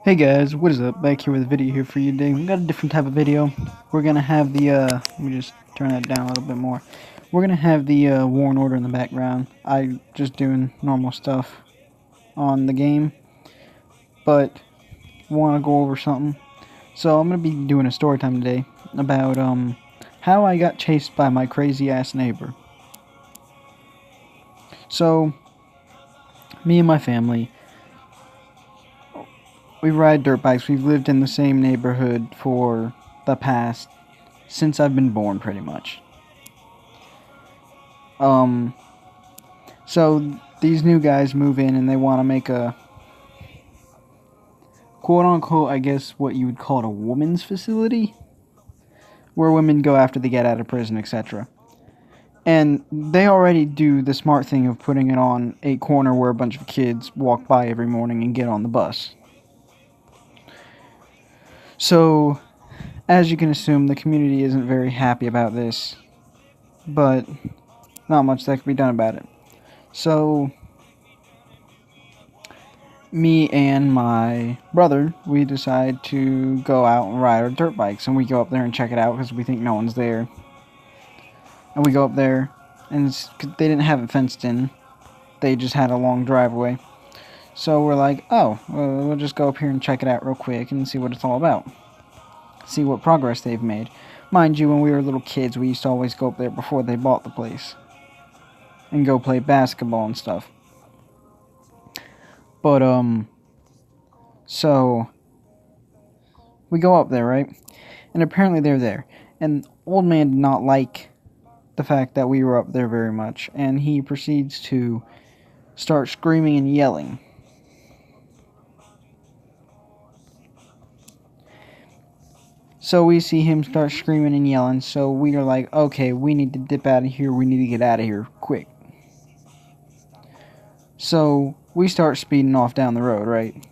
Hey guys, what is up? Back here with a video here for you today. We got a different type of video. We're gonna have the let me just turn that down a little bit more. We're gonna have the War and Order in the background. I just doing normal stuff on the game, but want to go over something. So I'm gonna be doing a story time today about how I got chased by my crazy ass neighbor. So me and my family, we ride dirt bikes. We've lived in the same neighborhood for the past since I've been born, pretty much. Um, so these new guys move in and they want to make a quote unquote, I guess what you would call it, a women's facility where women go after they get out of prison, etc. And they already do the smart thing of putting it on a corner where a bunch of kids walk by every morning and get on the bus. So, as you can assume, the community isn't very happy about this, but not much that can be done about it. So, me and my brother, we decide to go out and ride our dirt bikes, and we go up there and check it out because we think no one's there. And we go up there, and they didn't have it fenced in, they just had a long driveway. So we're like, oh, well, we'll just go up here and check it out real quick and see what it's all about. See what progress they've made. Mind you, when we were little kids, we used to always go up there before they bought the place and go play basketball and stuff. But, so we go up there, right? And apparently they're there. And old man did not like the fact that we were up there very much, and he proceeds to start screaming and yelling. So we see him start screaming and yelling, so we are like, okay, we need to dip out of here, we need to get out of here, quick. So we start speeding off down the road, right?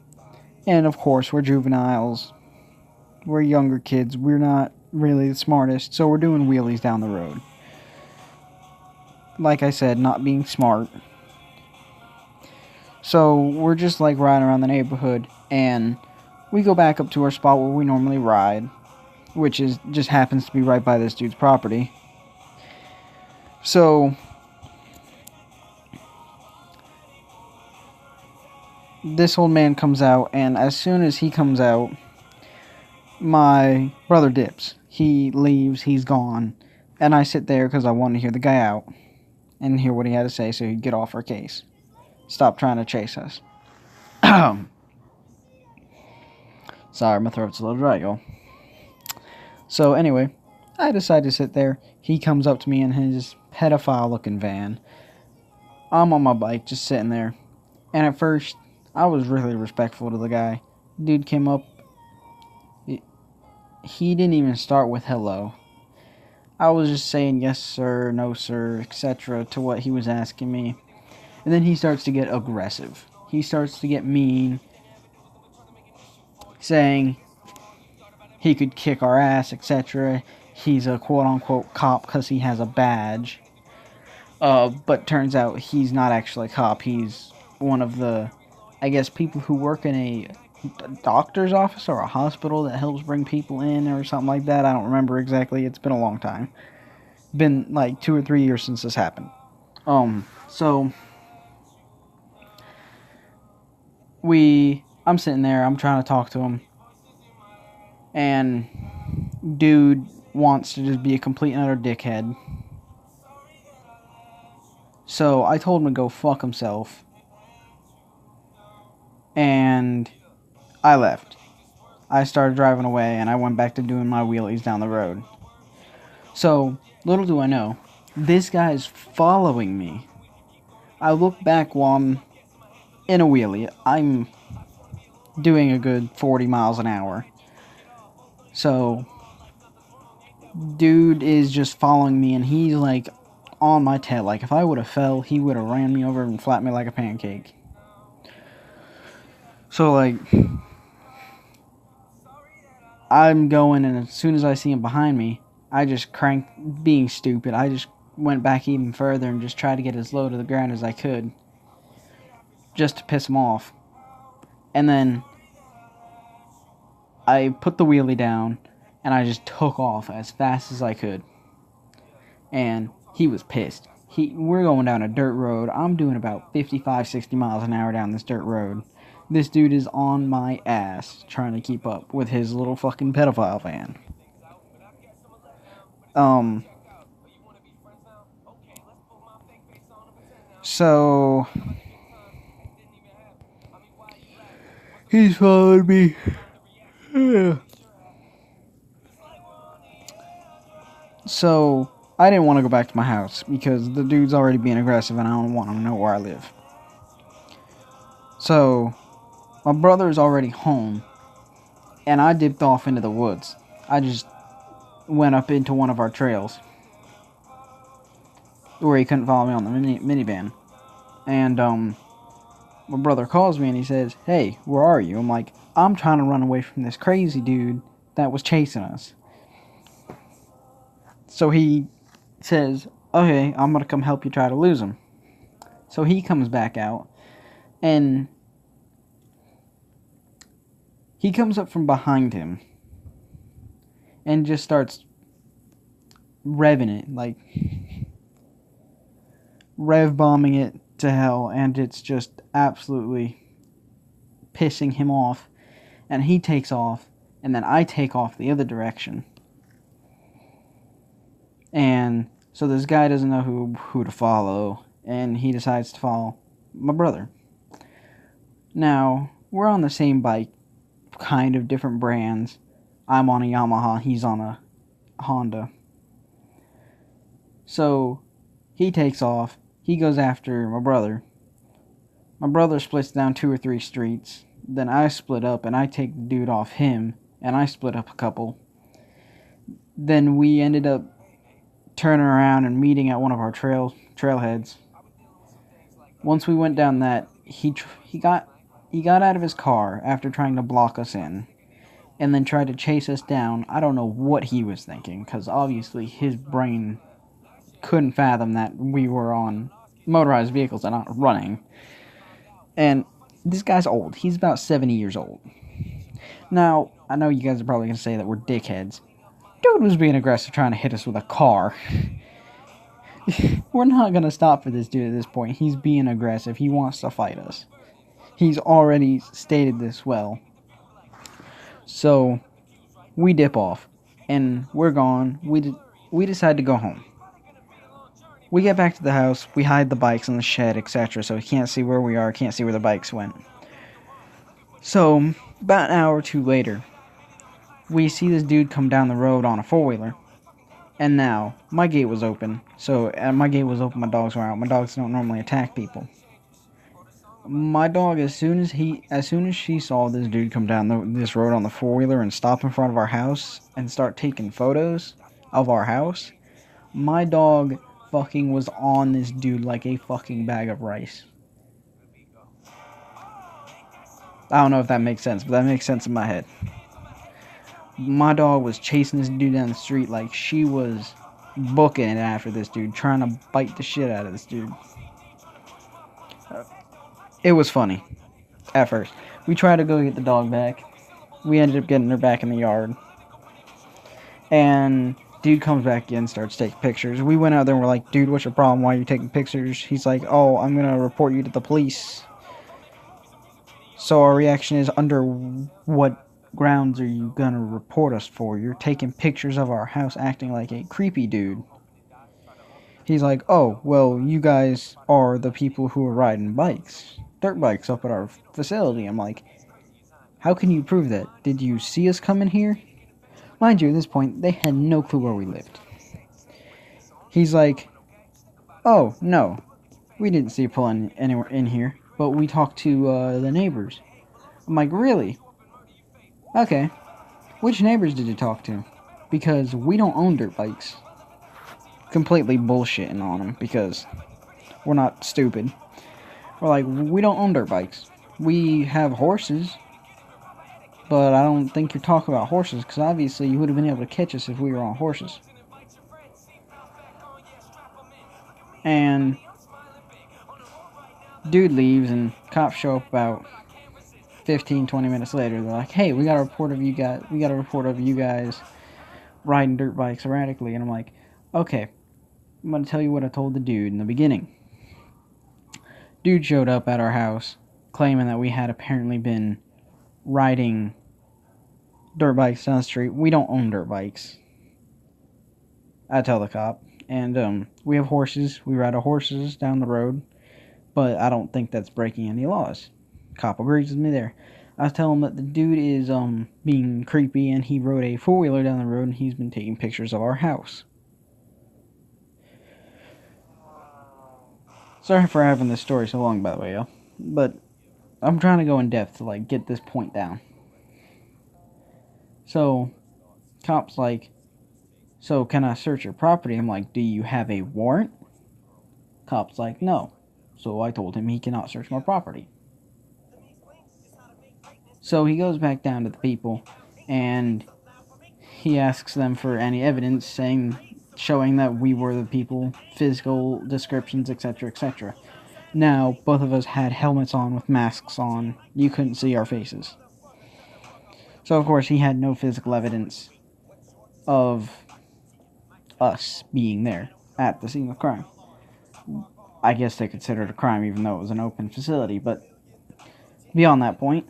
And of course, we're juveniles, we're younger kids, we're not really the smartest, so we're doing wheelies down the road. Like I said, not being smart. So we're just like riding around the neighborhood, and we go back up to our spot where we normally ride, which is just happens to be right by this dude's property. So this old man comes out, and as soon as he comes out, my brother dips. He leaves, he's gone, and I sit there because I want to hear the guy out and hear what he had to say so he'd get off our case. Stop trying to chase us. Sorry, my throat's a little dry, y'all. So anyway, I decide to sit there. He comes up to me in his pedophile-looking van. I'm on my bike, just sitting there. And at first, I was really respectful to the guy. Dude came up. He didn't even start with hello. I was just saying yes sir, no sir, etc. to what he was asking me. And then he starts to get aggressive. He starts to get mean, saying he could kick our ass, etc. He's a quote-unquote cop because he has a badge. But turns out he's not actually a cop. He's one of the, I guess, people who work in a doctor's office or a hospital that helps bring people in or something like that. I don't remember exactly. It's been a long time. Been like 2 or 3 years since this happened. So I'm sitting there. I'm trying to talk to him, and dude wants to just be a complete and utter dickhead. So I told him to go fuck himself, and I left. I started driving away, and I went back to doing my wheelies down the road. So, little do I know, this guy is following me. I look back while I'm in a wheelie. I'm doing a good 40 miles an hour. So, dude is just following me, and he's like on my tail. Like, if I would have fell, he would have ran me over and flattened me like a pancake. So, like, I'm going, and as soon as I see him behind me, I just cranked, being stupid. I just went back even further and just tried to get as low to the ground as I could, just to piss him off. And then I put the wheelie down, and I just took off as fast as I could. And he was pissed. We're going down a dirt road. I'm doing about 55, 60 miles an hour down this dirt road. This dude is on my ass trying to keep up with his little fucking pedophile van. So he's followed me. So I didn't want to go back to my house because the dude's already being aggressive and I don't want him to know where I live. So my brother's already home and I dipped off into the woods. I just went up into one of our trails where he couldn't follow me on the minivan. And my brother calls me and he says, "Hey, where are you?" I'm like, "I'm trying to run away from this crazy dude that was chasing us." So he says, "Okay, I'm gonna come help you try to lose him." So he comes back out and he comes up from behind him and just starts revving it, like rev bombing it to hell, and it's just absolutely pissing him off. And he takes off, and then I take off the other direction. And so this guy doesn't know who to follow, and he decides to follow my brother. Now, we're on the same bike, kind of different brands. I'm on a Yamaha, he's on a Honda. So he takes off, he goes after my brother. My brother splits down 2 or 3 streets. Then I split up and I take the dude off him, and I split up a couple. Then we ended up turning around and meeting at one of our trailheads. Once we went down that, he got out of his car after trying to block us in, and then tried to chase us down. I don't know what he was thinking, because obviously his brain couldn't fathom that we were on motorized vehicles and not running. And this guy's old. He's about 70 years old. Now, I know you guys are probably going to say that we're dickheads. Dude was being aggressive trying to hit us with a car. We're not going to stop for this dude at this point. He's being aggressive. He wants to fight us. He's already stated this well. So, we dip off. And we're gone. We decide to go home. We get back to the house. We hide the bikes in the shed, etc. So he can't see where we are. Can't see where the bikes went. So, about an hour or two later, we see this dude come down the road on a 4-wheeler. And now, my gate was open. So, my gate was open, my dogs were out. My dogs don't normally attack people. My dog, as soon as she saw this dude come down this road on the 4-wheeler and stop in front of our house and start taking photos of our house, my dog fucking was on this dude like a fucking bag of rice. I don't know if that makes sense, but that makes sense in my head. My dog was chasing this dude down the street like she was booking it after this dude, trying to bite the shit out of this dude. It was funny at first. We tried to go get the dog back. We ended up getting her back in the yard. And dude comes back in, starts taking pictures. We went out there and we're like, "Dude, what's your problem? Why are you taking pictures?" He's like, "Oh, I'm going to report you to the police." So our reaction is, under what grounds are you going to report us for? You're taking pictures of our house acting like a creepy dude. He's like, "Oh, well, you guys are the people who are riding dirt bikes up at our facility." I'm like, "How can you prove that? Did you see us coming here?" Mind you, at this point, they had no clue where we lived. He's like, "Oh, no, we didn't see you pulling anywhere in here, but we talked to the neighbors." I'm like, "Really? Okay. Which neighbors did you talk to? Because we don't own dirt bikes." Completely bullshitting on them because we're not stupid. We're like, "We don't own dirt bikes. We have horses, but I don't think you're talking about horses, because obviously you would have been able to catch us if we were on horses." And dude leaves and cops show up about 15-20 minutes later, they're like, hey, we got a report of you guys riding dirt bikes erratically. And I'm like, okay, I'm going to tell you what I told the dude in the beginning. Dude showed up at our house claiming that we had apparently been riding dirt bikes down the street. We don't own dirt bikes, I tell the cop. And we have horses. We ride our horses down the road, but I don't think that's breaking any laws. Cop agrees with me there. I tell him that the dude is being creepy, and he rode a four-wheeler down the road, and he's been taking pictures of our house. Sorry for having this story so long, by the way, y'all. But I'm trying to go in depth to, like, get this point down. So, cop's like, so can I search your property? I'm like, do you have a warrant? Cop's like, no. So I told him he cannot search my property. So he goes back down to the people, and he asks them for any evidence showing that we were the people, physical descriptions, etc., etc. Now, both of us had helmets on with masks on. You couldn't see our faces. So, of course, he had no physical evidence of us being there at the scene of crime. I guess they considered it a crime even though it was an open facility, but beyond that point.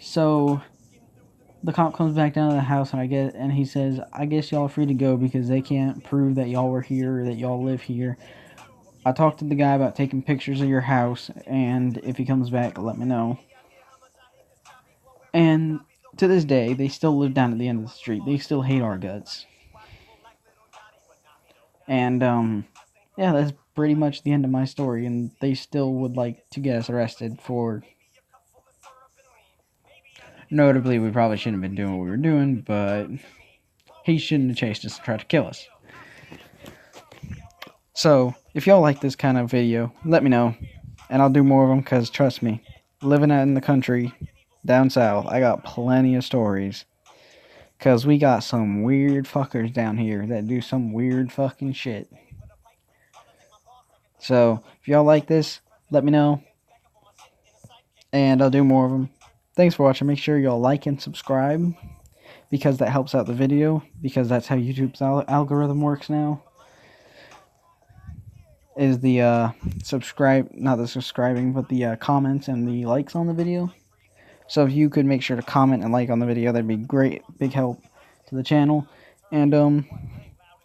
So the cop comes back down to the house, and he says, I guess y'all are free to go because they can't prove that y'all were here or that y'all live here. I talked to the guy about taking pictures of your house, and if he comes back, let me know. And to this day, they still live down at the end of the street. They still hate our guts. And, yeah, that's pretty much the end of my story, and they still would like to get us arrested for... Notably, we probably shouldn't have been doing what we were doing, but he shouldn't have chased us and tried to kill us. So, if y'all like this kind of video, let me know, and I'll do more of them, because trust me, living out in the country, down south, I got plenty of stories, because we got some weird fuckers down here that do some weird fucking shit. So, if y'all like this, let me know, and I'll do more of them. Thanks for watching. Make sure y'all like and subscribe, because that helps out the video, because that's how YouTube's algorithm works now. Is the not the subscribing, but the comments and the likes on the video. So if you could make sure to comment and like on the video, that'd be great. Big help to the channel. And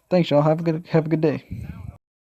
thanks y'all. Have a good day.